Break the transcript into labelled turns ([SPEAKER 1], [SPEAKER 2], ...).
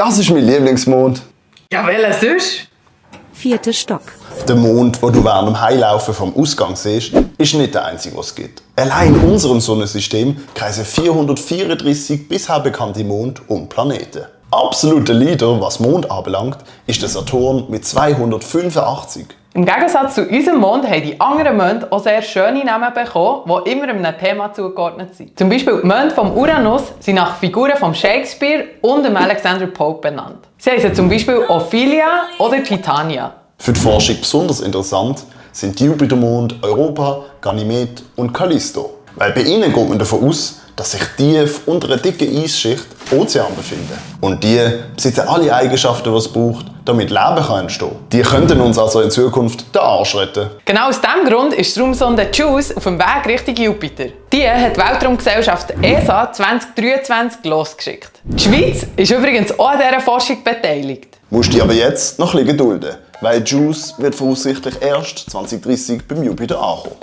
[SPEAKER 1] Das ist mein Lieblingsmond.
[SPEAKER 2] Ja, welcher sonst?
[SPEAKER 3] 4. Stock.
[SPEAKER 1] Der Mond, den du während dem Heilaufen vom Ausgang siehst, ist nicht der einzige, was es gibt. Allein in unserem Sonnensystem kreisen 434 bisher bekannte Monde um Planeten. Absoluter Leader, was Mond anbelangt, ist der Saturn mit 285.
[SPEAKER 2] Im Gegensatz zu unserem Mond haben die anderen Monde auch sehr schöne Namen bekommen, die immer einem Thema zugeordnet sind. Zum Beispiel die Monde vom Uranus sind nach Figuren von Shakespeare und dem Alexander Pope benannt. Sie heißen zum Beispiel Ophelia oder Titania.
[SPEAKER 1] Für die Forschung besonders interessant sind die Jupitermonde Europa, Ganymed und Callisto. Weil bei ihnen geht man davon aus, dass sich tief unter einer dicken Eisschicht Ozeane befinden. Und die besitzen alle Eigenschaften, die es braucht, damit Leben entstehen kann. Die könnten uns also in Zukunft den Arsch retten.
[SPEAKER 2] Genau aus diesem Grund ist die Raumsonde JUICE auf dem Weg Richtung Jupiter. Die hat die Weltraumgesellschaft ESA 2023 losgeschickt. Die Schweiz ist übrigens auch an dieser Forschung beteiligt.
[SPEAKER 1] Musst dich aber jetzt noch ein bisschen gedulden, weil JUICE wird voraussichtlich erst 2030 beim Jupiter ankommen.